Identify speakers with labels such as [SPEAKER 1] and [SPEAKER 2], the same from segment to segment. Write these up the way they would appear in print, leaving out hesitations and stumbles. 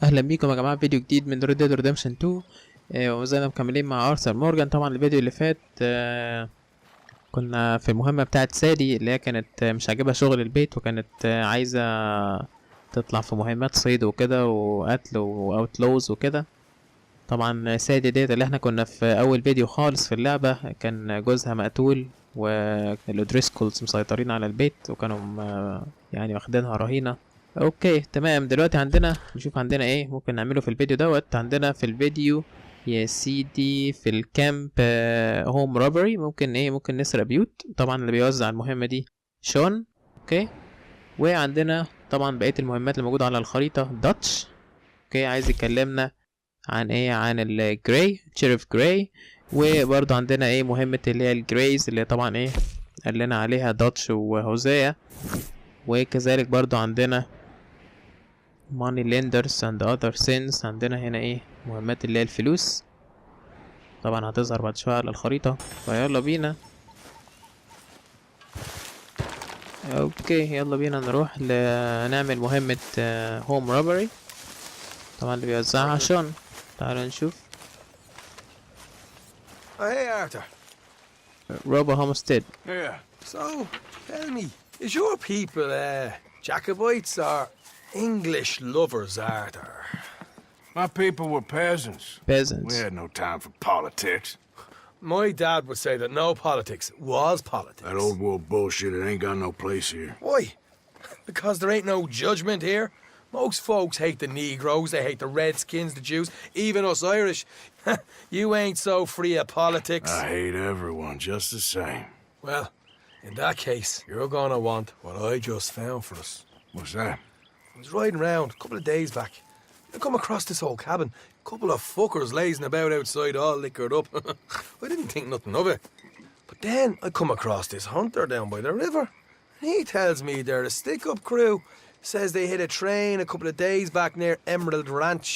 [SPEAKER 1] اهلا بيكم يا جماعه، فيديو جديد من Red Dead Redemption 2. وزينا مكملين مع ارثر مورجان. طبعا الفيديو اللي فات كنا في المهمه بتاعه سادي اللي هي كانت مش عاجبها شغل البيت، وكانت عايزه تطلع في مهمات صيد وكده وقتل واوتلوز وكده. طبعا سادي ديت اللي احنا كنا في اول فيديو خالص في اللعبه كان جوزها مقتول، والأودريسكولز مسيطرين على البيت وكانوا يعني واخدينها رهينة. اوكي تمام. دلوقتي نشوف عندنا ايه ممكن نعمله في الفيديو دوت. عندنا في الفيديو يا سيدي في الكامب هوم روبري، ممكن نسرق بيوت. طبعا اللي بيوزع المهمة دي شون. اوكي، وعندنا طبعا بقية المهمات اللي موجودة على الخريطة. داتش اوكي عايز يكلمنا عن الجراي شيريف جراي. وبرضه عندنا مهمة اللي هي الجرايز اللي طبعا قال لنا عليها داتش وهوزيا. وكذلك برضه عندنا money lenders and other sins. عندنا هنا مهمات اللي هي الفلوس، طبعا هتظهر بعد شوية على الخريطة. فيلا بينا. اوكي يلا بينا نروح نعمل مهمة هوم روبري. طبعا اللي بيوزعها شون. تعالوا نشوف.
[SPEAKER 2] Hey Arthur.
[SPEAKER 1] Robo Homestead.
[SPEAKER 2] Yeah. So, tell me, is your people Jacobites or English lovers, Arthur?
[SPEAKER 3] My people were peasants.
[SPEAKER 1] Peasants.
[SPEAKER 3] We had no time for politics.
[SPEAKER 2] My dad would say that no politics was politics.
[SPEAKER 3] That old world bullshit, it ain't got no place here.
[SPEAKER 2] Why? Because there ain't no judgment here. Most folks hate the Negroes, they hate the Redskins, the Jews, even us Irish. You ain't so free of politics.
[SPEAKER 3] I hate everyone just the same.
[SPEAKER 2] Well, in that case, you're gonna want what I just found for us.
[SPEAKER 3] What's that?
[SPEAKER 2] I was riding around a couple of days back. I come across this old cabin. Couple of fuckers lazing about outside all liquored up. I didn't think nothing of it. But then I come across this hunter down by the river. He tells me they're a stick-up crew. Says they hit a train a couple of days back near Emerald Ranch.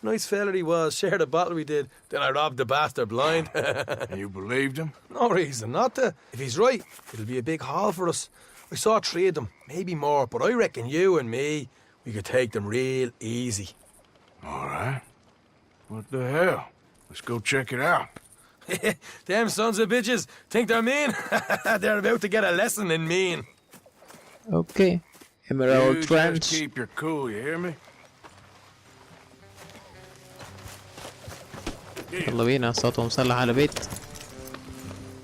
[SPEAKER 2] Nice fella he was, shared a bottle we did. Then I robbed the bastard blind.
[SPEAKER 3] And you believed him?
[SPEAKER 2] No reason not to. If he's right, it'll be a big haul for us. I saw 3 of them, maybe more, but I reckon you and me, we could take them real easy.
[SPEAKER 3] All right. What the hell? Let's go check it out.
[SPEAKER 2] Them sons of bitches think they're mean. They're about to get a lesson in mean.
[SPEAKER 1] Okay. Emerald
[SPEAKER 3] You
[SPEAKER 1] Ranch.
[SPEAKER 3] just keep your cool, you hear me?
[SPEAKER 1] يلا بينا. صوته مسلح على بيت.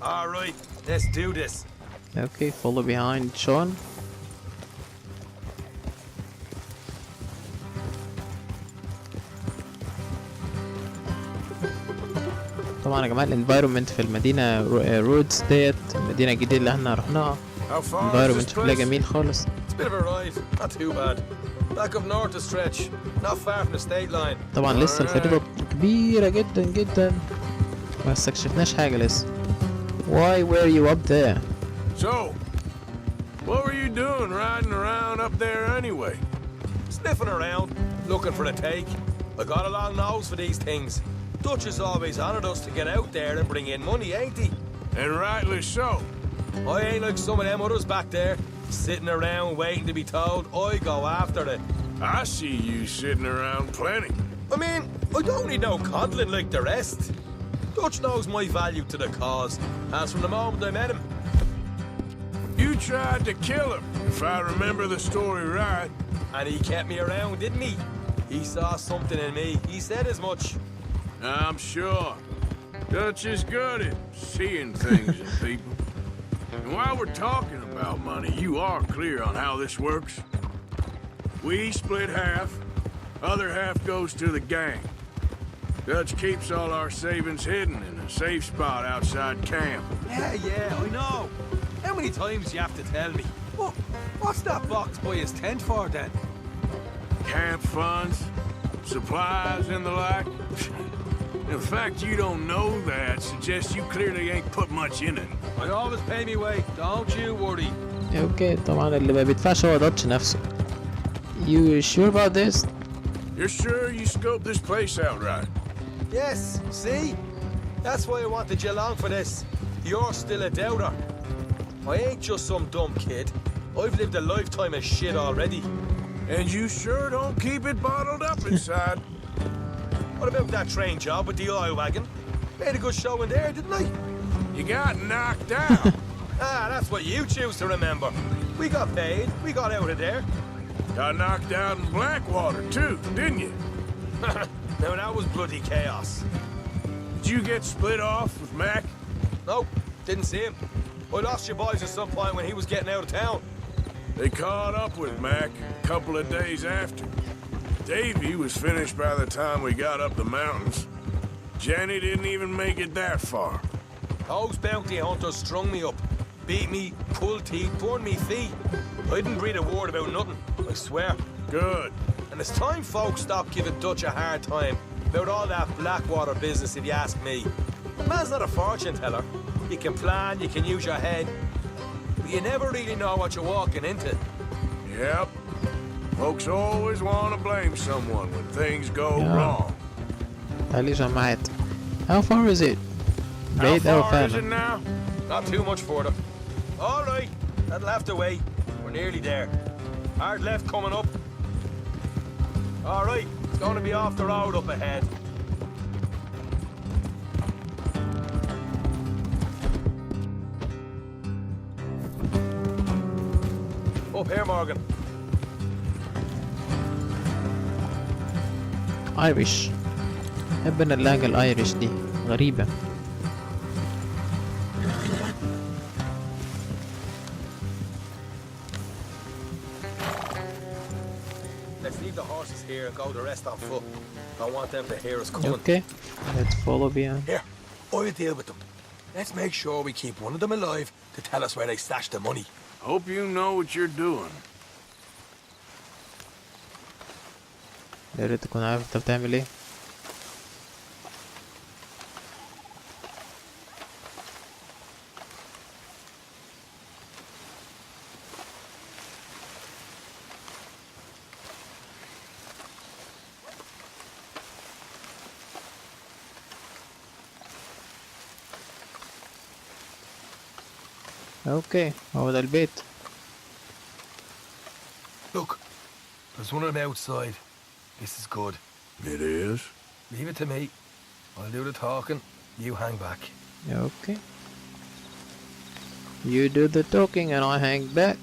[SPEAKER 2] All right, let's do this.
[SPEAKER 1] Okay, follow behind Sean. طبعا يا جماعة الانفايرومنت في المدينة رودز ديت المدينة الجديدة اللي احنا رحناها.
[SPEAKER 3] How far is
[SPEAKER 1] انفايرومنت
[SPEAKER 3] this
[SPEAKER 1] شكلها
[SPEAKER 3] place?
[SPEAKER 1] جميل خالص.
[SPEAKER 2] It's a bit of a ride, not too bad. Back up north a stretch, not far from the state line.
[SPEAKER 1] طبعا لسه الخريطة كبيرة جدا جدا ما استكشفناش حاجة لسه. Why were you up there?
[SPEAKER 3] So, what were you doing riding around up there anyway?
[SPEAKER 2] Sniffing around, looking for a take. I got a long nose for these things. Dutch has always honoured us to get out there and bring in money, ain't he?
[SPEAKER 3] And rightly so.
[SPEAKER 2] I ain't like some of them others back there, sitting around waiting to be told. I go after it.
[SPEAKER 3] I see you sitting around plenty.
[SPEAKER 2] I mean, I don't need no coddling like the rest. Dutch knows my value to the cause, as from the moment I met him.
[SPEAKER 3] You tried to kill him, if I remember the story right.
[SPEAKER 2] And he kept me around, didn't he? He saw something in me. He said as much.
[SPEAKER 3] I'm sure. Dutch is good at seeing things in people. And while we're talking about money, you are clear on how this works? We split half, other half goes to the gang. Dutch keeps all our savings hidden in a safe spot outside camp.
[SPEAKER 2] Yeah, I know. How many times do you have to tell me? What's that box by his tent for then?
[SPEAKER 3] Camp funds, supplies and the like. The fact you don't know that suggests you clearly ain't put much in it.
[SPEAKER 2] I always pay me way, don't you worry.
[SPEAKER 1] اوكي طبعا اللي ما بيدفعش هو داتش نفسه. You sure about this?
[SPEAKER 3] You're sure you scoped this place out right?
[SPEAKER 2] Yes, see? That's why I wanted you along for this. You're still a doubter. I ain't just some dumb kid. I've lived a lifetime of shit already.
[SPEAKER 3] And you sure don't keep it bottled up inside.
[SPEAKER 2] What about that train job with the oil wagon? Made a good show in there, didn't I?
[SPEAKER 3] You got knocked out.
[SPEAKER 2] That's what you choose to remember. We got paid. We got out of there.
[SPEAKER 3] Got knocked out in Blackwater, too, didn't you?
[SPEAKER 2] Now, that was bloody chaos.
[SPEAKER 3] Did you get split off with Mac?
[SPEAKER 2] Nope, didn't see him. I lost your boys at some point when he was getting out of town.
[SPEAKER 3] They caught up with Mac a couple of days after. Davy was finished by the time we got up the mountains. Jenny didn't even make it that far.
[SPEAKER 2] Those bounty hunters strung me up. Beat me, pulled teeth, burned me feet. I didn't breathe a word about nothing, I swear.
[SPEAKER 3] Good.
[SPEAKER 2] And it's time folks stopped giving Dutch a hard time about all that Blackwater business, if you ask me. Man's not a fortune teller. You can plan, you can use your head, but you never really know what you're walking into.
[SPEAKER 3] Yep. Folks always want to blame someone when things go wrong.
[SPEAKER 1] تعالي جماعات. How far is it?
[SPEAKER 3] How
[SPEAKER 1] بعيد أوي
[SPEAKER 3] far is it
[SPEAKER 1] فعلا.
[SPEAKER 3] now?
[SPEAKER 2] Not too much further. All right, that'll have to wait. We're nearly there. Hard left coming up. All right, it's going to be off the road up ahead. Up here, Morgan.
[SPEAKER 1] ايريش. بحب انا اللهجة الايريش دي غريبة.
[SPEAKER 2] Let's leave the horses here and go the rest on foot. Don't want them to hear us coming.
[SPEAKER 1] Okay, let's follow behind.
[SPEAKER 2] Here, I'll deal with them. Let's make sure we keep one of them alive to tell us where they stashed the money.
[SPEAKER 3] Hope you know what you're doing.
[SPEAKER 1] يا ريت تكون عارف انت بتعمل ايه. اوكي هو ده البيت.
[SPEAKER 2] Look, there's one of them outside. This is good.
[SPEAKER 3] It is?
[SPEAKER 2] Leave it to me. I'll do the talking. You hang back.
[SPEAKER 1] Okay. You do the talking and I hang back.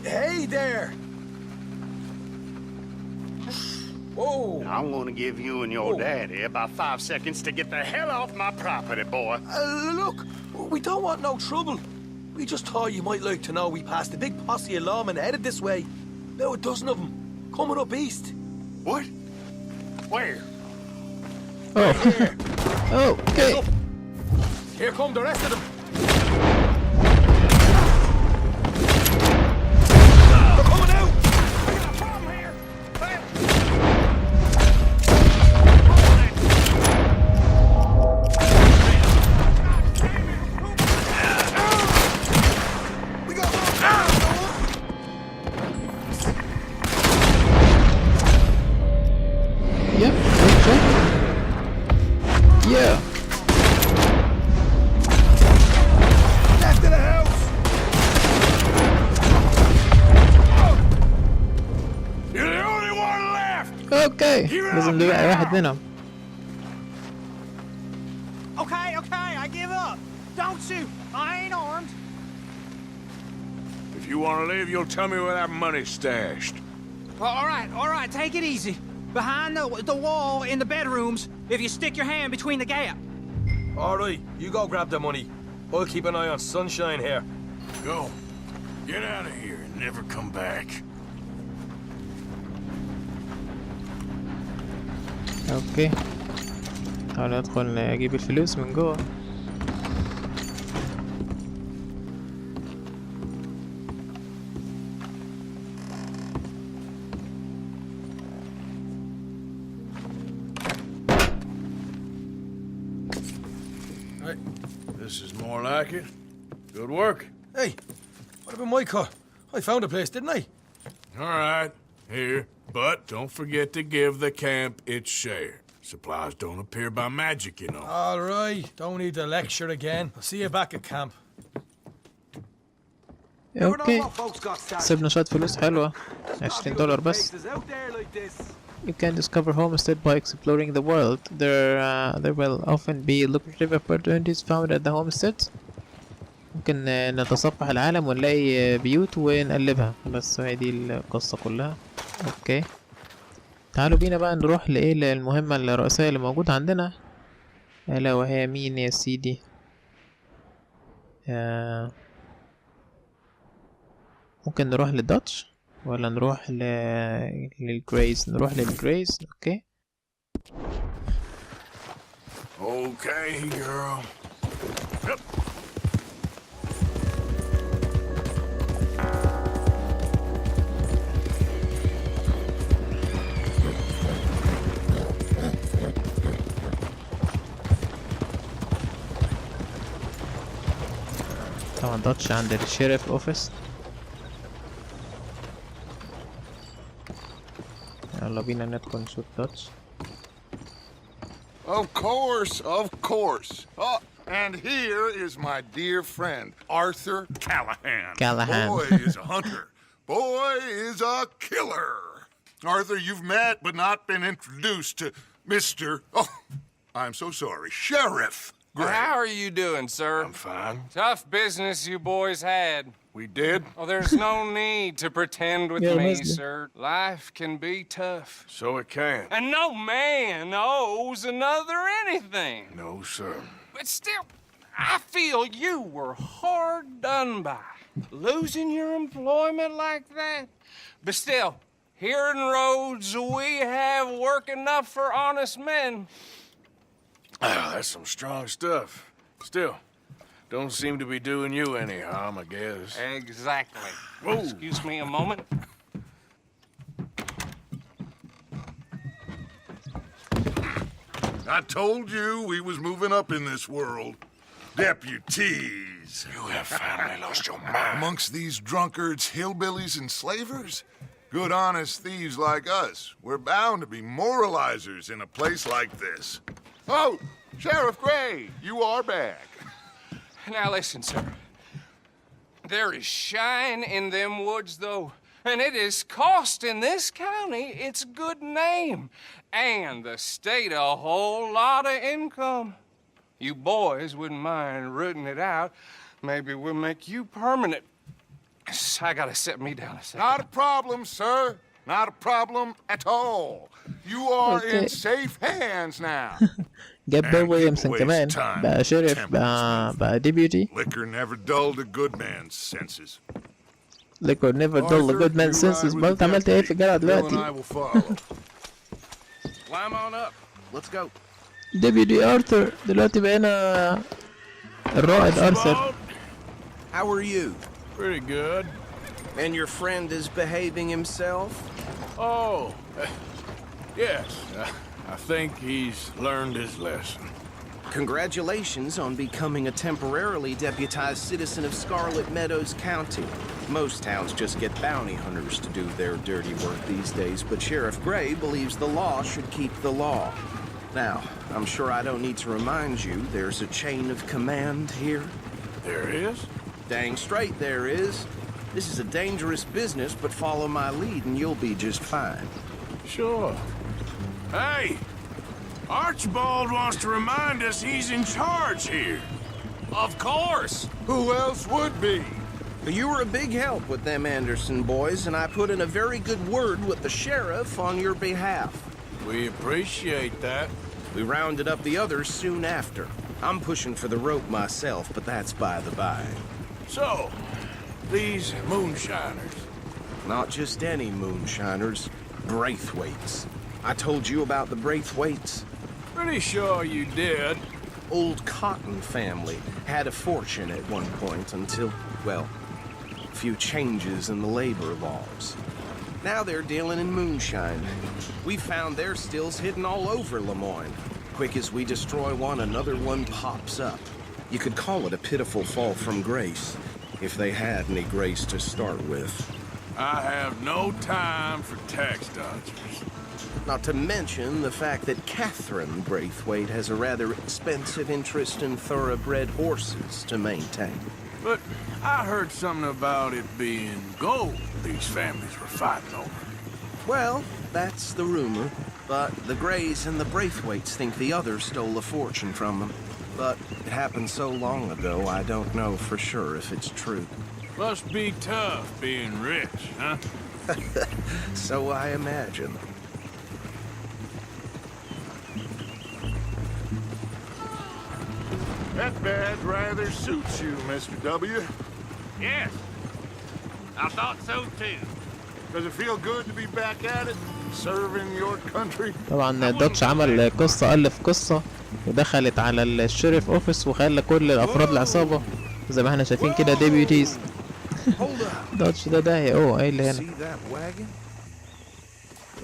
[SPEAKER 2] Hey there! Whoa!
[SPEAKER 4] I'm gonna give you and your daddy about 5 seconds to get the hell off my property, boy.
[SPEAKER 2] Look, we don't want no trouble. We just thought you might like to know we passed a big posse of lawmen headed this way. About a dozen of them, coming up east.
[SPEAKER 4] What? Where?
[SPEAKER 1] Oh.
[SPEAKER 2] Here,
[SPEAKER 1] Oh, okay.
[SPEAKER 2] here come the rest of them. They're coming out!
[SPEAKER 4] We got a problem here.
[SPEAKER 2] We got one!
[SPEAKER 1] Yeah, okay. Yeah.
[SPEAKER 2] Left of the house!
[SPEAKER 3] You're the only one left!
[SPEAKER 1] Okay. لازم نبقى واحد منهم.
[SPEAKER 5] Okay, I give up. Don't shoot. I ain't armed.
[SPEAKER 3] If you want to leave, you'll tell me where that money's stashed.
[SPEAKER 5] All right, take it easy. Behind the wall in the bedrooms, if you stick your hand between the gap.
[SPEAKER 2] All right, you go grab the money. I'll keep an eye on Sunshine here.
[SPEAKER 3] Go. Get out of here and never come back.
[SPEAKER 1] اوكي. تعالوا ندخل اجيب الفلوس من جوه.
[SPEAKER 3] This is more like it. Good work.
[SPEAKER 2] Hey, I What about my cut? I found a place, didn't I?
[SPEAKER 3] All right, here. But don't forget to give the camp its share. Supplies don't appear by magic, you know.
[SPEAKER 2] All right. Don't need to lecture again. I'll see you back at camp.
[SPEAKER 1] اوكي كسبنا شوية فلوس حلوة. $20 بس. You can discover homestead by exploring the world. There will often be lucrative opportunities found at the homestead. ممكن نتصفح العالم ونلاقي بيوت ونقلبها، بس هي دي القصة كلها. اوكي تعالوا بينا بقى نروح لإيه للمهمة الرئيسية اللي موجودة عندنا، ألا وهي مين يا سيدي؟ ممكن نروح للداتش ولا نروح للجريز؟ نروح للجريز. اوكي
[SPEAKER 3] Okay, girl. Yep.
[SPEAKER 1] طبعا داتش عند الشيريف اوفيس. يلا بينا ندخل نشوف داتش.
[SPEAKER 6] Of course. Oh, and here is my dear friend, Arthur Callahan.
[SPEAKER 1] Callahan.
[SPEAKER 6] Boy is a hunter. Boy is a killer. Arthur, you've met but not been introduced to Mr. Oh, I'm so sorry, Sheriff Gray.
[SPEAKER 7] How are you doing, sir?
[SPEAKER 3] I'm fine.
[SPEAKER 7] Tough business you boys had.
[SPEAKER 3] We did?
[SPEAKER 7] Oh, there's no need to pretend with
[SPEAKER 1] Yeah,
[SPEAKER 7] me,
[SPEAKER 1] Leslie.
[SPEAKER 7] sir. Life can be tough.
[SPEAKER 3] So it can.
[SPEAKER 7] And no man owes another anything.
[SPEAKER 3] No, sir.
[SPEAKER 7] But still, I feel you were hard done by. Losing your employment like that. But still, here in Rhodes, we have work enough for honest men.
[SPEAKER 3] Ah, that's some strong stuff. Still, don't seem to be doing you any harm, I guess.
[SPEAKER 7] Exactly.
[SPEAKER 3] Whoa.
[SPEAKER 7] Excuse me a moment.
[SPEAKER 6] I told you we was moving up in this world. Deputies.
[SPEAKER 3] You have finally lost your mind.
[SPEAKER 6] Amongst these drunkards, hillbillies, and slavers? Good honest thieves like us. We're bound to be moralizers in a place like this. Oh, Sheriff Gray, you are back.
[SPEAKER 7] Now listen, sir. There is shine in them woods, though, and it is costing this county its good name and the state a whole lot of income. You boys wouldn't mind rooting it out. Maybe we'll make you permanent. I gotta set me down a second.
[SPEAKER 6] Not a problem, sir. Not a problem at all. You are
[SPEAKER 1] Okay.
[SPEAKER 6] in safe hands now.
[SPEAKER 1] جاب بيل
[SPEAKER 6] And
[SPEAKER 1] ويليامسون
[SPEAKER 6] people
[SPEAKER 1] كمان
[SPEAKER 6] waste time
[SPEAKER 1] بقى شيريف
[SPEAKER 6] tempting
[SPEAKER 1] بقى ديبيوتي.
[SPEAKER 6] Liquor never dulled a good man's senses.
[SPEAKER 1] liquor never dull a good man's senses. برضه انت عملت ايه في الجرعة
[SPEAKER 6] Bill and I
[SPEAKER 1] دلوقتي؟
[SPEAKER 6] will follow.
[SPEAKER 3] Climb on up. Let's go.
[SPEAKER 1] ديبيوتي ارثر. دلوقتي بقينا الرائد ارثر.
[SPEAKER 8] How are you?
[SPEAKER 3] Pretty good.
[SPEAKER 8] And your friend is behaving himself?
[SPEAKER 3] Oh, yes. I think he's learned his lesson.
[SPEAKER 8] Congratulations on becoming a temporarily deputized citizen of Scarlet Meadows County. Most towns just get bounty hunters to do their dirty work these days, but Sheriff Gray believes the law should keep the law. Now, I'm sure I don't need to remind you there's a chain of command here.
[SPEAKER 3] There is?
[SPEAKER 8] Dang straight there is. This is a dangerous business, but follow my lead and you'll be just fine.
[SPEAKER 3] Sure. Hey! Archibald wants to remind us he's in charge here.
[SPEAKER 7] Of course.
[SPEAKER 6] Who else would be?
[SPEAKER 8] You were a big help with them Anderson boys, and I put in a very good word with the sheriff on your behalf.
[SPEAKER 3] We appreciate that.
[SPEAKER 8] We rounded up the others soon after. I'm pushing for the rope myself, but that's by the by.
[SPEAKER 3] So, these moonshiners.
[SPEAKER 8] Not just any moonshiners, Braithwaites. I told you about the Braithwaites.
[SPEAKER 3] Pretty sure you did.
[SPEAKER 8] Old Cotton family had a fortune at one point until, well, a few changes in the labor laws. Now they're dealing in moonshine. We found their stills hidden all over Lemoyne. Quick as we destroy one, another one pops up. You could call it a pitiful fall from grace. if they had any grace to start with.
[SPEAKER 3] I have no time for tax dodgers.
[SPEAKER 8] Not to mention the fact that Catherine Braithwaite has a rather expensive interest in thoroughbred horses to maintain.
[SPEAKER 3] But I heard something about it being gold these families were fighting over.
[SPEAKER 8] Well, that's the rumor. But the Greys and the Braithwaites think the others stole a fortune from them. But it happened so long ago, I don't know for sure if it's true.
[SPEAKER 3] Must be tough being rich, huh?
[SPEAKER 8] So I imagine.
[SPEAKER 6] That badge rather suits you, Mr. W.
[SPEAKER 4] Yes, I thought so too.
[SPEAKER 6] Does it feel good to be back at it, serving your country?
[SPEAKER 1] طبعا دوتش عمل قصة، ألف قصة ودخلت على الشريف اوفيس وخلى كل الأفراد العصابة زي ما احنا شايفين كده ديبيوتيز. دوتش ده داهية. ايه اللي هنا؟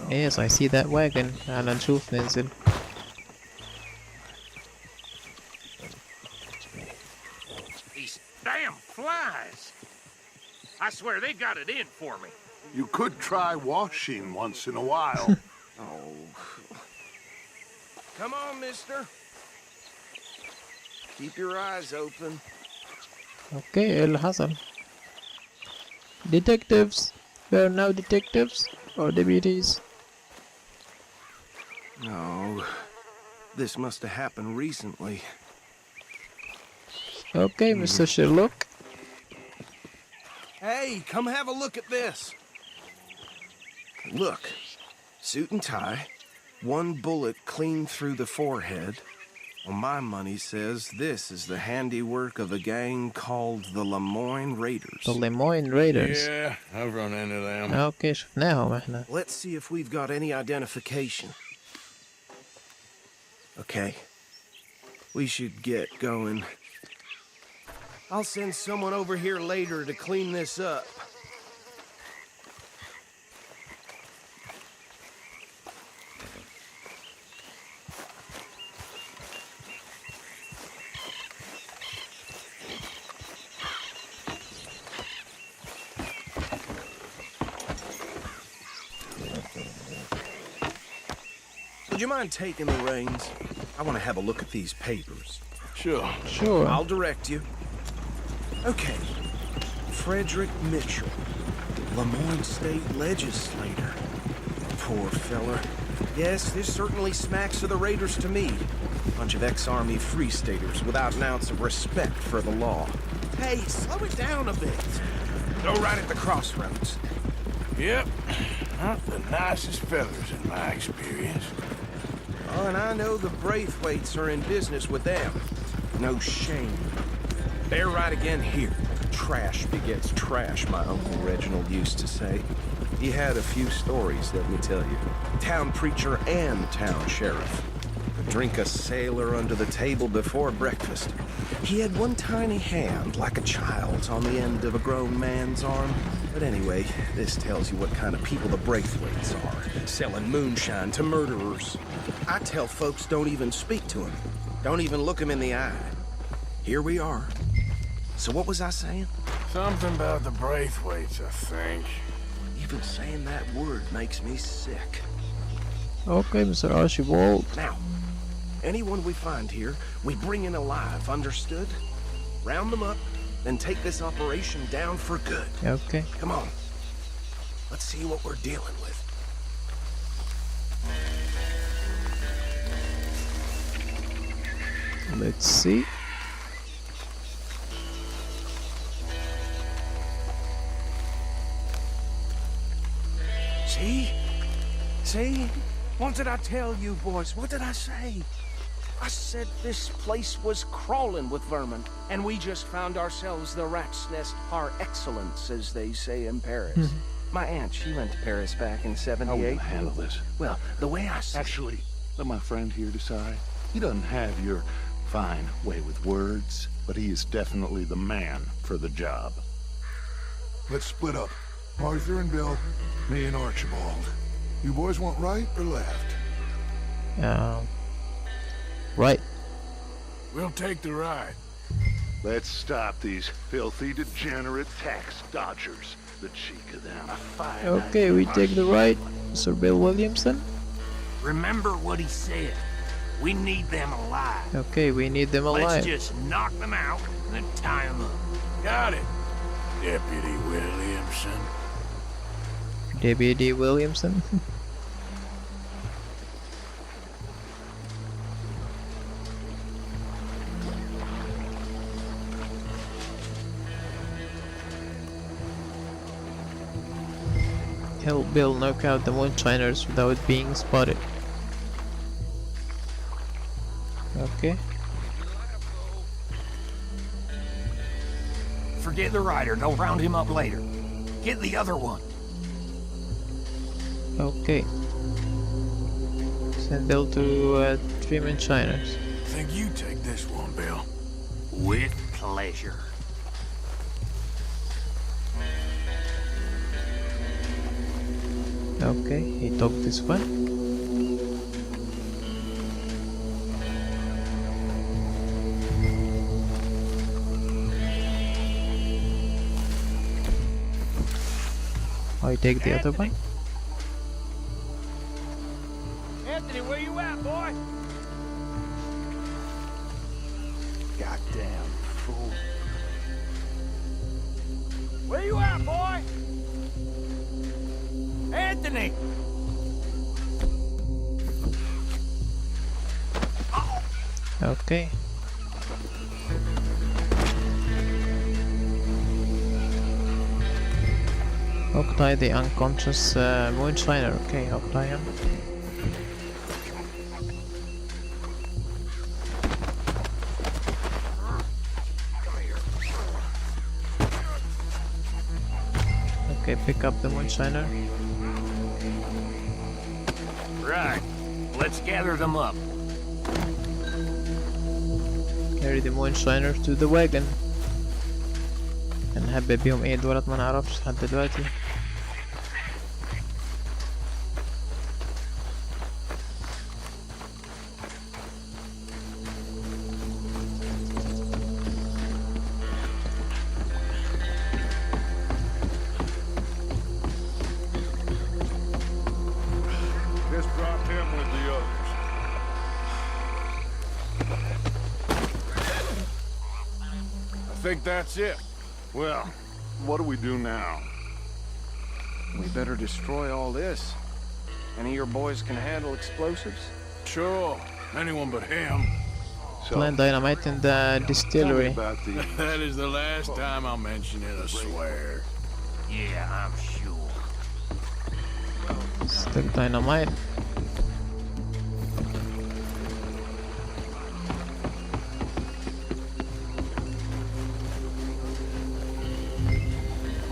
[SPEAKER 1] Yes, I see that wagon. تعالى نشوف ننزل.
[SPEAKER 4] These damn flies. I swear they got it in for me.
[SPEAKER 6] You could try washing once in a while.
[SPEAKER 8] Oh. Come on, mister. Keep your eyes open.
[SPEAKER 1] اوكي ايه اللي حصل؟ Detectives. We are now detectives or deputies.
[SPEAKER 8] No. This must have happened recently.
[SPEAKER 1] Okay, Mr. Sherlock.
[SPEAKER 8] Hey, come have a look at this. Look. Suit and tie. One bullet clean through the forehead. Well, my money says this is the handiwork of a gang called the Lemoyne Raiders.
[SPEAKER 1] The Lemoyne Raiders.
[SPEAKER 3] Yeah, I've run into them.
[SPEAKER 1] اوكي شفناهم احنا.
[SPEAKER 8] Let's see if we've got any identification. Okay. We should get going. I'll send someone over here later to clean this up. Would you mind taking the reins? I want to have a look at these papers.
[SPEAKER 3] Sure.
[SPEAKER 1] Sure.
[SPEAKER 8] I'll direct you. Okay. Frederick Mitchell, Lemoyne State Legislator. Poor feller. Yes, this certainly smacks of the Raiders to me. Bunch of ex-Army Free Staters without an ounce of respect for the law. Hey, slow it down a bit. Go right at the crossroads.
[SPEAKER 3] Yep. Not the nicest fellas in my experience.
[SPEAKER 8] Oh, and I know the Braithwaites are in business with them. No shame. They're right again here. Trash begets trash, my Uncle Reginald used to say. He had a few stories, let me tell you. Town preacher and town sheriff. Could drink a sailor under the table before breakfast. He had one tiny hand, like a child's, on the end of a grown man's arm. But anyway, this tells you what kind of people the Braithwaites are. Selling moonshine to murderers. I tell folks don't even speak to him. Don't even look him in the eye. Here we are. So what was I saying?
[SPEAKER 3] Something about the Braithwaites, I think.
[SPEAKER 8] Even saying that word makes me sick.
[SPEAKER 1] Okay, Mr. Archibald.
[SPEAKER 8] Now, anyone we find here, we bring in alive, understood? Round them up, then take this operation down for good.
[SPEAKER 1] Okay.
[SPEAKER 8] Come on. Let's see what we're dealing with.
[SPEAKER 1] Let's see.
[SPEAKER 8] See? See? What did I tell you, boys? What did I say? I said this place was crawling with vermin, and we just found ourselves the rat's nest par excellence, as they say in Paris. My aunt, she went to Paris back in '78.
[SPEAKER 9] How will I handle this?
[SPEAKER 8] Well, the way I see
[SPEAKER 9] Actually, let my friend here decide. He doesn't have your fine way with words, but he is definitely the man for the job.
[SPEAKER 6] Let's split up. Arthur and Bill, me and Archibald. You boys want right or left?
[SPEAKER 1] Right.
[SPEAKER 3] We'll take the ride.
[SPEAKER 9] Let's stop these filthy, degenerate tax dodgers. The cheek of them.
[SPEAKER 1] Okay, we take the right, Sir Bill Williamson.
[SPEAKER 4] Remember what he said. We need them alive.
[SPEAKER 1] Okay, we need them
[SPEAKER 4] Let's
[SPEAKER 1] alive.
[SPEAKER 4] just knock them out and then tie them up.
[SPEAKER 3] Got it, Deputy Williamson.
[SPEAKER 1] Deputy Williamson. Help Bill knock out the moonshiners without being spotted. Okay.
[SPEAKER 4] Forget the rider. They'll round him up later. Get the other one.
[SPEAKER 1] Okay. Send Bill to 3 moonshiners.
[SPEAKER 3] Think you take this one, Bill.
[SPEAKER 4] With pleasure.
[SPEAKER 1] Okay, he took this one. I take the other one.
[SPEAKER 4] Anthony, where you at, boy?
[SPEAKER 9] Goddamn fool.
[SPEAKER 4] Where you at, boy? Anthony!
[SPEAKER 1] Okay. Hook-tie the unconscious moonshiner. Okay, hook-tie him. Okay, pick up the moonshiner.
[SPEAKER 4] Right. Let's gather them up.
[SPEAKER 1] Carry the moonshiner to the wagon. هنهبب بيهم ايه دولت ما نعرفش لحد دلوقتي.
[SPEAKER 9] Just drop him with the others.
[SPEAKER 3] I think that's it.
[SPEAKER 9] Well, what do we do now?
[SPEAKER 8] We better destroy all this. Any of your boys can handle explosives?
[SPEAKER 3] Sure, anyone but him.
[SPEAKER 9] So,
[SPEAKER 1] Plant dynamite in the
[SPEAKER 9] tell me
[SPEAKER 1] distillery.
[SPEAKER 9] about these.
[SPEAKER 3] That is the last time I'll mention it, I swear.
[SPEAKER 4] Yeah, I'm sure.
[SPEAKER 1] Stick dynamite.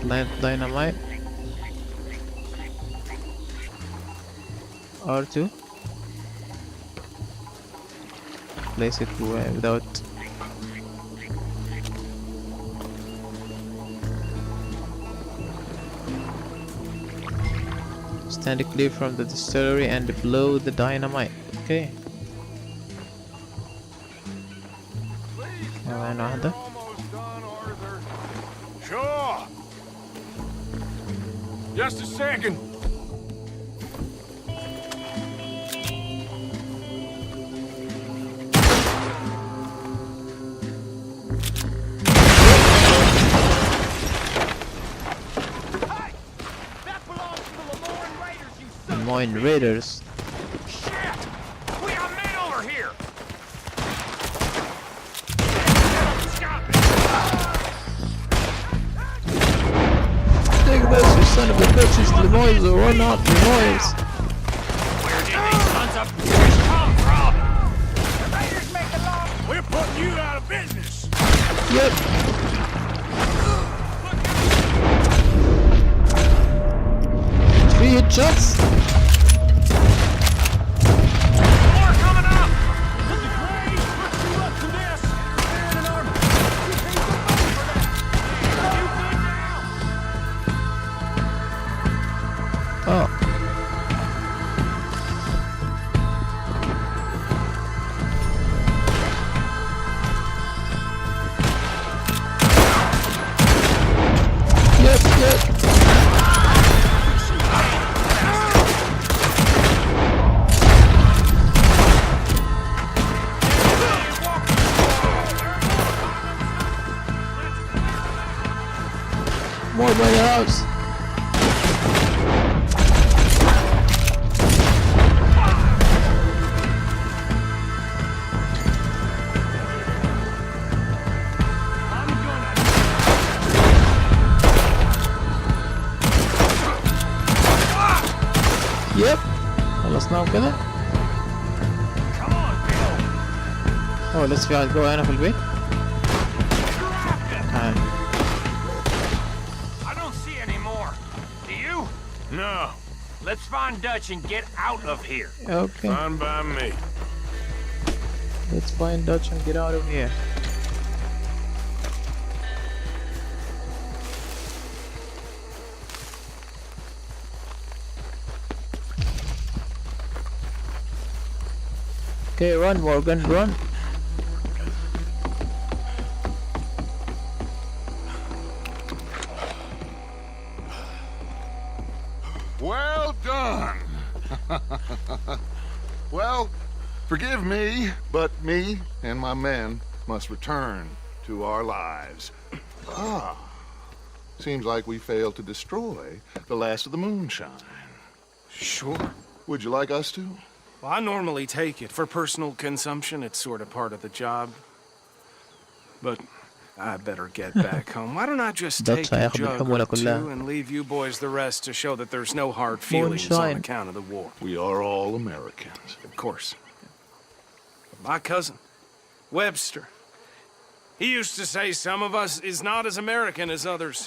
[SPEAKER 1] Plant dynamite. R2. Place it without. Stand clear from the distillery and blow the dynamite. Okay. كمان واحدة.
[SPEAKER 3] Sure. Just a second.
[SPEAKER 1] Moin Raiders.
[SPEAKER 4] Shit! We got men over here! Stop it!
[SPEAKER 1] Take this, you son of a bitches, Lemoyne or not Lemoyne.
[SPEAKER 4] Where did these sons of bitches come from? The Raiders make the law!
[SPEAKER 3] We're putting you out of business.
[SPEAKER 1] Yep. Three headshots.
[SPEAKER 4] More coming up!
[SPEAKER 1] Oh. More by the house. يب خلصناهم كده. اوه لسه في واحد جوه هنا في البيت.
[SPEAKER 4] I don't see any more. Do you? No. Let's find Dutch and get out of here.
[SPEAKER 1] Okay.
[SPEAKER 3] Fine by me.
[SPEAKER 1] Let's find Dutch and get out of here. Okay, run, Morgan, run.
[SPEAKER 6] Well done. Well, forgive me, but me and my men must return to our lives. Seems like we failed to destroy the last of the moonshine.
[SPEAKER 8] Sure.
[SPEAKER 6] Would you like us to?
[SPEAKER 8] Well, I normally take it. For personal consumption, it's sort of part of the job. But I better get back home. Why don't I just take a jug or two and leave you boys the rest to show that there's no hard feelings on account of the war?
[SPEAKER 6] We are all Americans.
[SPEAKER 8] Of course. My cousin, Webster, he used to say some of us is not as American as others,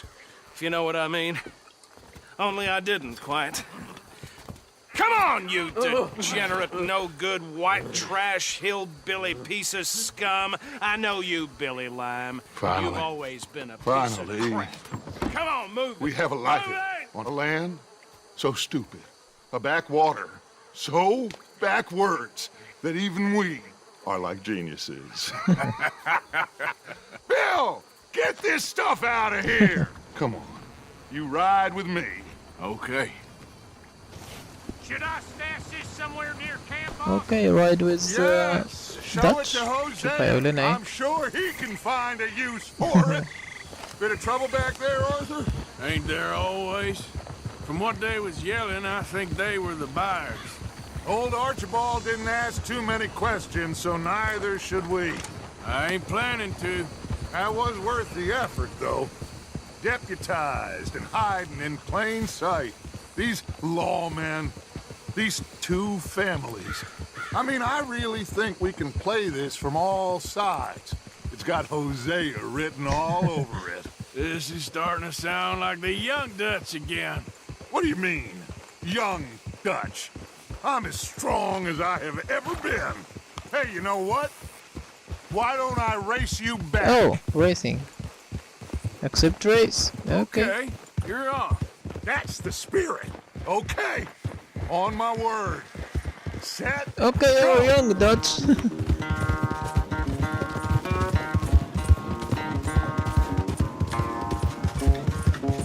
[SPEAKER 8] if you know what I mean. Only I didn't quite. Come on, you degenerate, no-good, white trash, hillbilly piece of scum. I know you, Billy Lime.
[SPEAKER 6] Finally.
[SPEAKER 8] You've always been a piece of crap. Come on, move it.
[SPEAKER 6] We have a life on a land so stupid, a backwater so backwards that even we are like geniuses. Bill, get this stuff out of here. Come on, you ride with me.
[SPEAKER 3] Okay.
[SPEAKER 4] Should I stash this somewhere near camp?
[SPEAKER 1] Okay, ride with
[SPEAKER 6] Yes, show
[SPEAKER 1] Dutch.
[SPEAKER 6] it to Jose.
[SPEAKER 1] شوف هيقول لنا ايه.
[SPEAKER 6] I'm sure he can find a use for it. Bit of trouble back there, Arthur?
[SPEAKER 3] Ain't there always? From what they was yelling, I think they were the buyers.
[SPEAKER 6] Old Archibald didn't ask too many questions, so neither should we.
[SPEAKER 3] I ain't planning to.
[SPEAKER 6] That was worth the effort, though. Deputized and hiding in plain sight. These lawmen, these two families. I mean, I really think we can play this from all sides. It's got Hosea written all over it.
[SPEAKER 3] This is starting to sound like the young Dutch again.
[SPEAKER 6] What do you mean, young Dutch? I'm as strong as I have ever been. Hey, you know what? Why don't I race you back?
[SPEAKER 1] Oh, racing. Accept race. Okay.
[SPEAKER 3] Okay, you're on.
[SPEAKER 6] That's the spirit. Okay. On my word. Set.
[SPEAKER 1] Okay, you're young Dutch.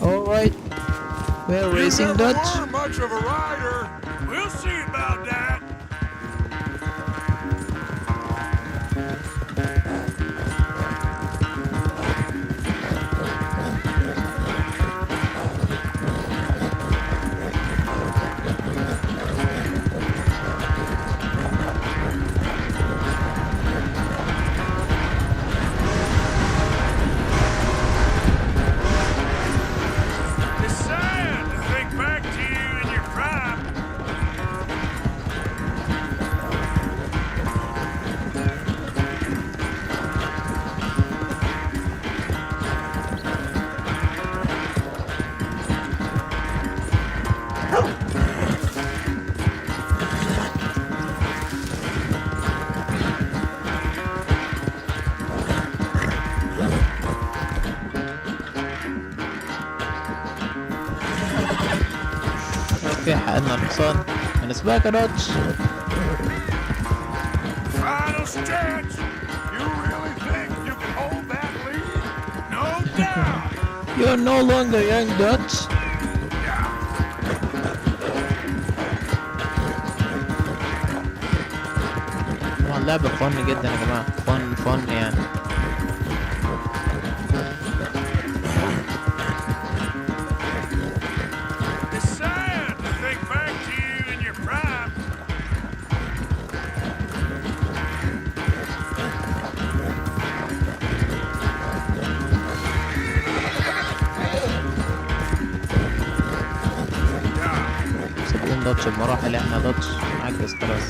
[SPEAKER 1] All right. We're racing
[SPEAKER 6] You never
[SPEAKER 1] Dutch.
[SPEAKER 6] were much of a rider.
[SPEAKER 3] We'll see about that. It's sad to think back to you in your prime.
[SPEAKER 1] اوكي حققنا الحصان. هنسبقك يا داتش.
[SPEAKER 3] Final stretch.
[SPEAKER 6] You really think you can hold that lead?
[SPEAKER 3] No doubt.
[SPEAKER 1] You're no longer young Dutch. طبعا لعبة فن جدا يا جماعة. فن يعني. دوتش بمراحل، احنا دوتش عجز خلاص.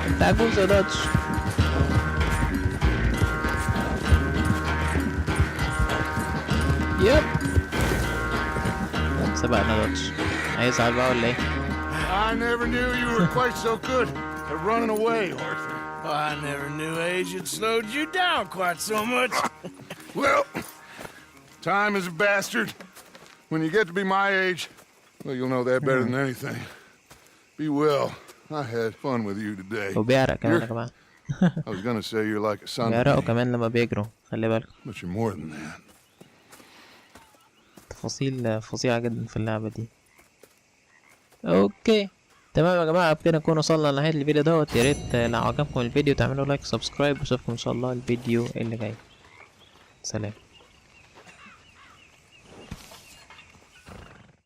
[SPEAKER 1] انت عجوز يا دوتش. يب سبقنا دوتش. هيزعل بقى ولا ايه؟
[SPEAKER 6] I never knew you were quite so good at running away, Arthur.
[SPEAKER 3] I never knew age had slowed you down quite so much.
[SPEAKER 6] Well, time is a bastard. When you get to be my age, well, you'll know that better than anything. Be well. I had fun with you today.
[SPEAKER 1] وبيعرق كمان يا جماعة.
[SPEAKER 6] I was gonna say you're like a son to
[SPEAKER 1] بيعرقوا
[SPEAKER 6] me,
[SPEAKER 1] كمان لما بيجروا، خلي بالكم.
[SPEAKER 6] but you're more than that.
[SPEAKER 1] تفاصيل فظيعة جدا في اللعبة دي. اوكي تمام يا جماعة، بكده نكون وصلنا لنهاية الفيديو دوت. يا ريت لو عجبكم الفيديو تعملوا لايك وسبسكرايب، واشوفكم ان شاء الله الفيديو اللي جاي. سلام.